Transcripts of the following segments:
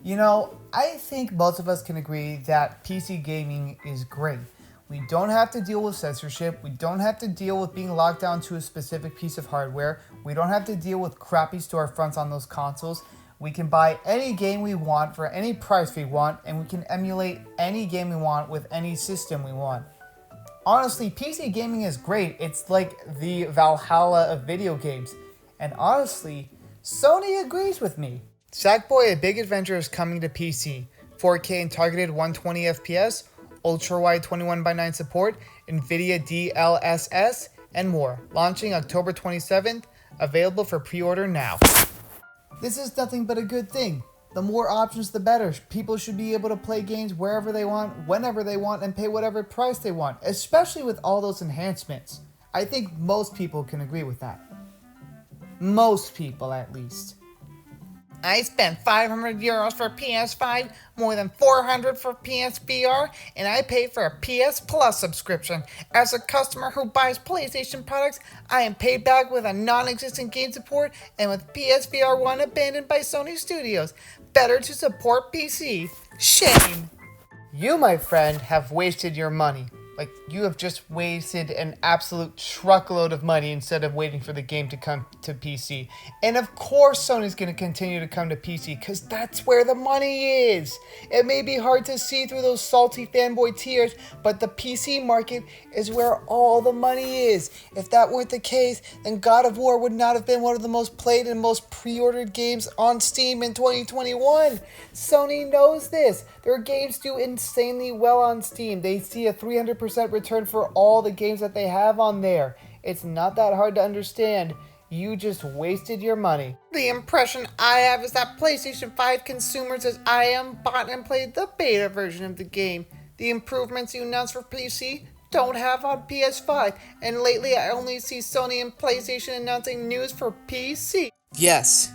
You know, I think most of us can agree that PC gaming is great. We don't have to deal with censorship. We don't have to deal with being locked down to a specific piece of hardware. We don't have to deal with crappy storefronts on those consoles. We can buy any game we want for any price we want, and we can emulate any game we want with any system we want. Honestly, PC gaming is great. It's like the Valhalla of video games. And honestly, Sony agrees with me. Sackboy: A Big Adventure is coming to PC, 4K and targeted 120 FPS, ultra-wide 21:9 support, NVIDIA DLSS, and more. Launching October 27th, available for pre-order now. This is nothing but a good thing. The more options, the better. People should be able to play games wherever they want, whenever they want, and pay whatever price they want, especially with all those enhancements. I think most people can agree with that. Most people, at least. I spent €500 for PS5, more than $400 for PSVR, and I paid for a PS Plus subscription. As a customer who buys PlayStation products, I am paid back with a non-existent game support and with PSVR 1 abandoned by Sony Studios. Better to support PC. Shame. You, my friend, have wasted your money. Like, you have just wasted an absolute truckload of money instead of waiting for the game to come to PC. And of course Sony's going to continue to come to PC because that's where the money is. It may be hard to see through those salty fanboy tears, but the PC market is where all the money is. If that weren't the case, then God of War would not have been one of the most played and most pre-ordered games on Steam in 2021. Sony knows this. Their games do insanely well on Steam. They see a 300% return for all the games that they have on there. It's not that hard to understand. You just wasted your money. The impression I have is that PlayStation 5 consumers as I am bought and played the beta version of the game. The improvements you announced for PC don't have on PS5, and lately I only see Sony and PlayStation announcing news for PC. Yes.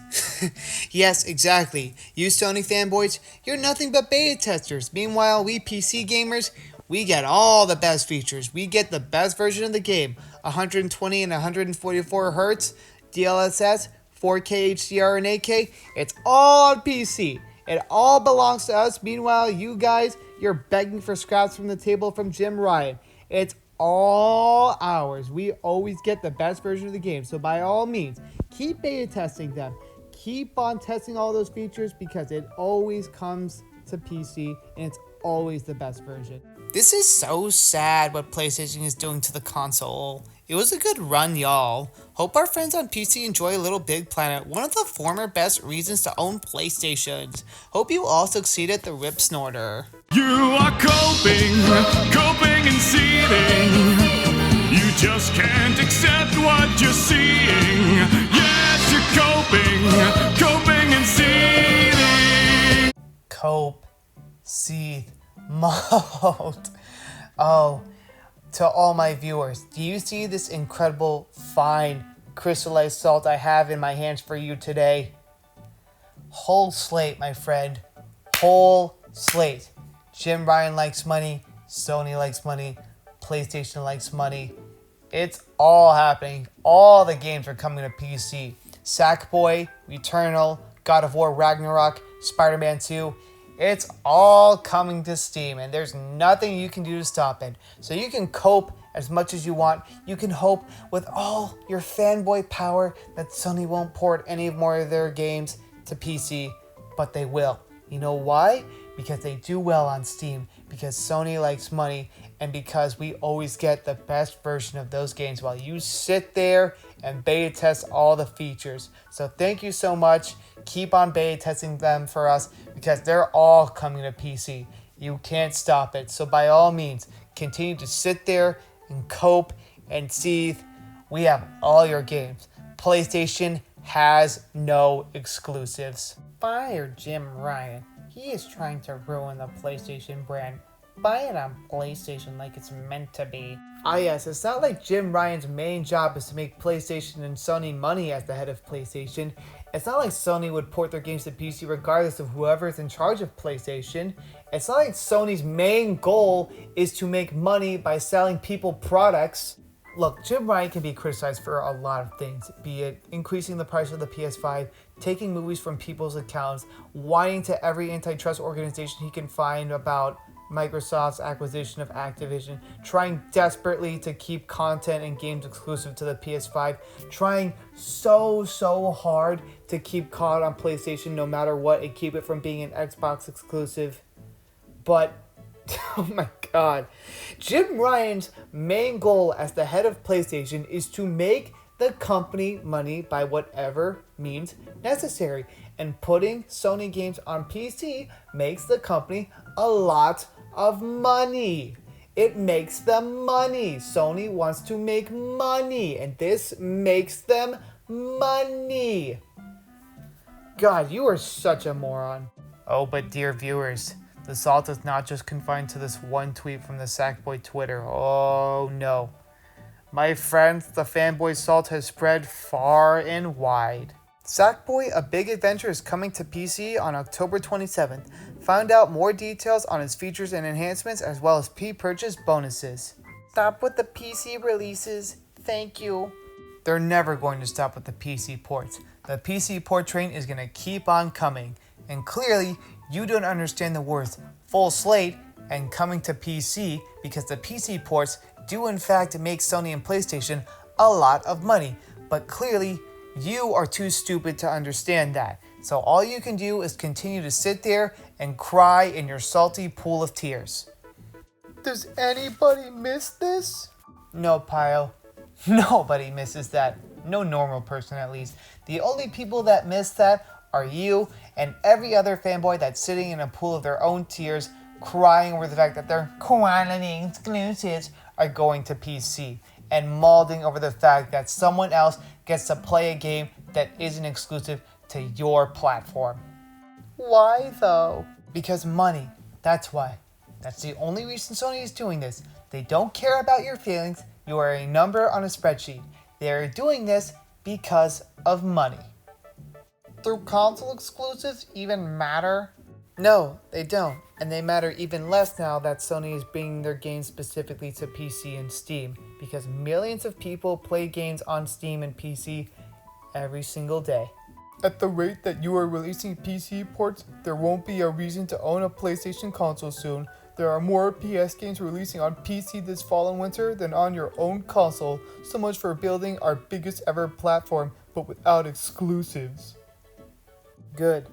Yes, exactly. You Sony fanboys, you're nothing but beta testers. Meanwhile, we PC gamers, we get all the best features. We get the best version of the game. 120 and 144 Hz, DLSS, 4K HDR and 8K. It's all on PC. It all belongs to us. Meanwhile, you guys, you're begging for scraps from the table from Jim Ryan. It's all ours. We always get the best version of the game. So by all means, keep beta testing them. Keep on testing all those features because it always comes to PC and it's always the best version. This is so sad what PlayStation is doing to the console. It was a good run, y'all. Hope our friends on PC enjoy Little Big Planet, one of the former best reasons to own PlayStations. Hope you all succeed at the Rip Snorter. You are coping and seething. You just can't accept what you're seeing. Yes, you're coping and seething. Cope, seethe, malt. Oh, to all my viewers, do you see this incredible, fine, crystallized salt I have in my hands for you today? Whole slate, my friend. Whole slate. Jim Ryan likes money. Sony likes money. PlayStation likes money. It's all happening. All the games are coming to PC. Sackboy, Returnal, God of War Ragnarok, Spider-Man 2. It's all coming to Steam, and there's nothing you can do to stop it. So you can cope as much as you want. You can hope with all your fanboy power that Sony won't port any more of their games to PC, but they will. You know why? Because they do well on Steam, because Sony likes money, and because we always get the best version of those games while you sit there and beta test all the features. So thank you so much. Keep on beta testing them for us because they're all coming to PC. You can't stop it. So by all means, continue to sit there and cope and seethe. We have all your games. PlayStation has no exclusives. Fire Jim Ryan. He is trying to ruin the PlayStation brand. Buy it on PlayStation like it's meant to be. Ah yes, it's not like Jim Ryan's main job is to make PlayStation and Sony money as the head of PlayStation. It's not like Sony would port their games to PC regardless of whoever is in charge of PlayStation. It's not like Sony's main goal is to make money by selling people products. Look, Jim Ryan can be criticized for a lot of things, be it increasing the price of the PS5 taking movies from people's accounts, whining to every antitrust organization he can find about Microsoft's acquisition of Activision, trying desperately to keep content and games exclusive to the PS5, trying so hard to keep COD on PlayStation no matter what and keep it from being an Xbox exclusive. But, oh my god, Jim Ryan's main goal as the head of PlayStation is to make the company money by whatever means necessary, and putting Sony games on PC makes the company a lot of money. It makes them money. Sony wants to make money, and this makes them money. God, you are such a moron. Oh, but dear viewers, the salt is not just confined to this one tweet from the Sackboy Twitter. Oh no. My friends, the fanboy salt has spread far and wide. Sackboy: A Big Adventure is coming to PC on October 27th. Find out more details on its features and enhancements as well as pre-purchase bonuses. Stop with the PC releases. Thank you. They're never going to stop with the PC ports. The PC port train is going to keep on coming. And clearly, you don't understand the words full slate and coming to PC because the PC ports do in fact make Sony and PlayStation a lot of money. But clearly, you are too stupid to understand that. So all you can do is continue to sit there and cry in your salty pool of tears. Does anybody miss this? No, Pio. Nobody misses that. No normal person, at least. The only people that miss that are you and every other fanboy that's sitting in a pool of their own tears, crying over the fact that their quality exclusives are going to PC, and mauling over the fact that someone else gets to play a game that isn't exclusive to your platform. Why though? Because money. That's why. That's the only reason Sony is doing this. They don't care about your feelings. You are a number on a spreadsheet. They are doing this because of money. Do console exclusives even matter? No, they don't. And they matter even less now that Sony is bringing their games specifically to PC and Steam, because millions of people play games on Steam and PC every single day. At the rate that you are releasing PC ports, there won't be a reason to own a PlayStation console soon. There are more PS games releasing on PC this fall and winter than on your own console. So much for building our biggest ever platform, but without exclusives. Good.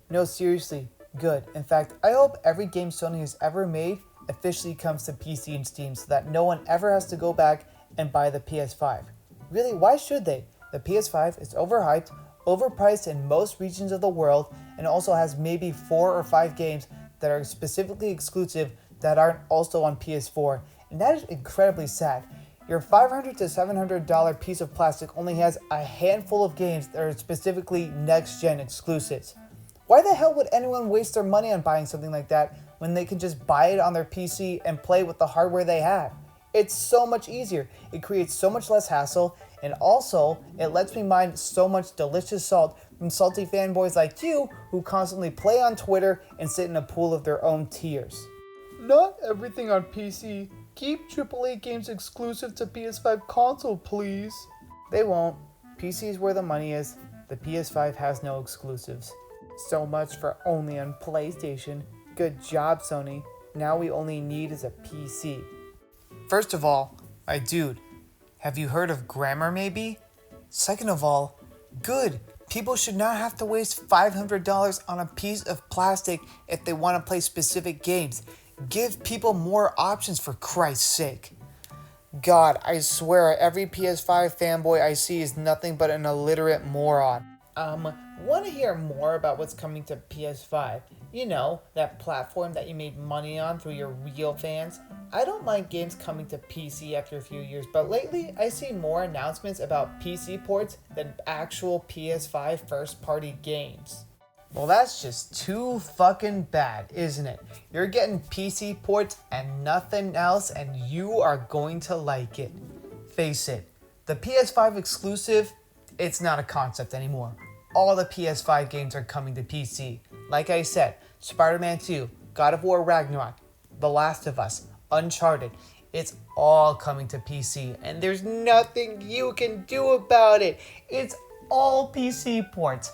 No, seriously. Good. In fact, I hope every game Sony has ever made officially comes to PC and Steam so that no one ever has to go back and buy the PS5. Really, why should they? The PS5 is overhyped, overpriced in most regions of the world, and also has maybe 4 or 5 games that are specifically exclusive that aren't also on PS4, and that is incredibly sad. Your $500 to $700 piece of plastic only has a handful of games that are specifically next-gen exclusives. Why the hell would anyone waste their money on buying something like that when they can just buy it on their PC and play with the hardware they have? It's so much easier. It creates so much less hassle, and also it lets me mine so much delicious salt from salty fanboys like you who constantly play on Twitter and sit in a pool of their own tears. Not everything on PC. Keep AAA games exclusive to PS5 console, please. They won't. PC is where the money is. The PS5 has no exclusives. So much for only on PlayStation. Good job, Sony. Now we only need is a PC. First of all, my dude, have you heard of grammar maybe? Second of all, good. People should not have to waste $500 on a piece of plastic if they want to play specific games. Give people more options, for Christ's sake. God, I swear every PS5 fanboy I see is nothing but an illiterate moron. Want to hear more about what's coming to PS5? You know, that platform that you made money on through your real fans? I don't mind games coming to PC after a few years, but lately I see more announcements about PC ports than actual PS5 first-party games. Well, that's just too fucking bad, isn't it? You're getting PC ports and nothing else, and you are going to like it. Face it, the PS5 exclusive, it's not a concept anymore. All the PS5 games are coming to PC. Like I said, Spider-Man 2, God of War Ragnarok, The Last of Us, Uncharted, it's all coming to PC, and there's nothing you can do about it. It's all PC ports.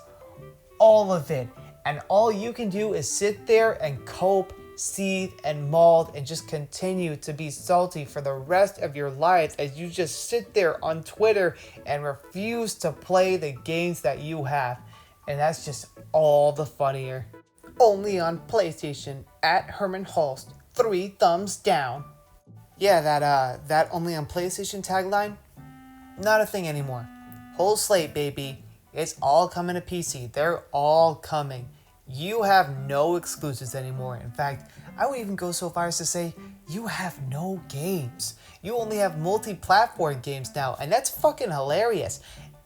all of it. And all you can do is sit there and cope, seethe, and mold, and just continue to be salty for the rest of your lives as you just sit there on Twitter and refuse to play the games that you have. And that's just all the funnier. Only on PlayStation at Herman Holst. 3 thumbs down. Yeah, that only on PlayStation tagline, not a thing anymore. Whole slate, baby. It's all coming to PC. They're all coming. You have no exclusives anymore. In fact, I would even go so far as to say you have no games. You only have multi-platform games now, and that's fucking hilarious.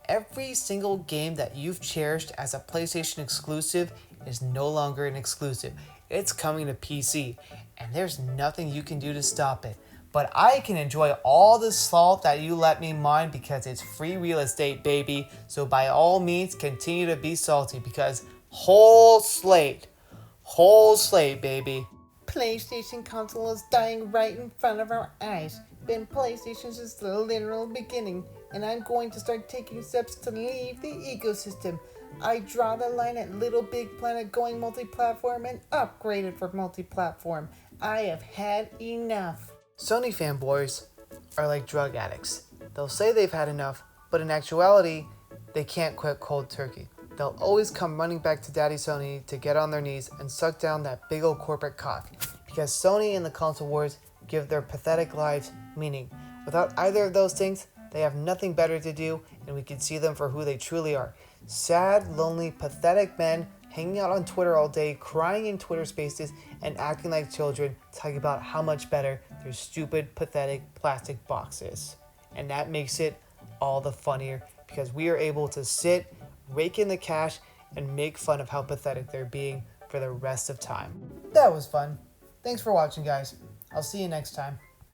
Every single game that you've cherished as a PlayStation exclusive is no longer an exclusive. It's coming to PC, and there's nothing you can do to stop it. But I can enjoy all the salt that you let me mine because it's free real estate, baby. So by all means, continue to be salty because whole slate, baby. PlayStation console is dying right in front of our eyes. Been PlayStation since the literal beginning, and I'm going to start taking steps to leave the ecosystem. I draw the line at Little Big Planet going multi-platform and upgraded for multi-platform. I have had enough. Sony fanboys are like drug addicts. They'll say they've had enough, but in actuality, they can't quit cold turkey. They'll always come running back to Daddy Sony to get on their knees and suck down that big old corporate cock. Because Sony and the console wars give their pathetic lives meaning. Without either of those things, they have nothing better to do, and we can see them for who they truly are. Sad, lonely, pathetic men hanging out on Twitter all day, crying in Twitter spaces, and acting like children, talking about how much better their stupid, pathetic plastic box is. And that makes it all the funnier because we are able to sit, rake in the cash, and make fun of how pathetic they're being for the rest of time. That was fun. Thanks for watching, guys. I'll see you next time.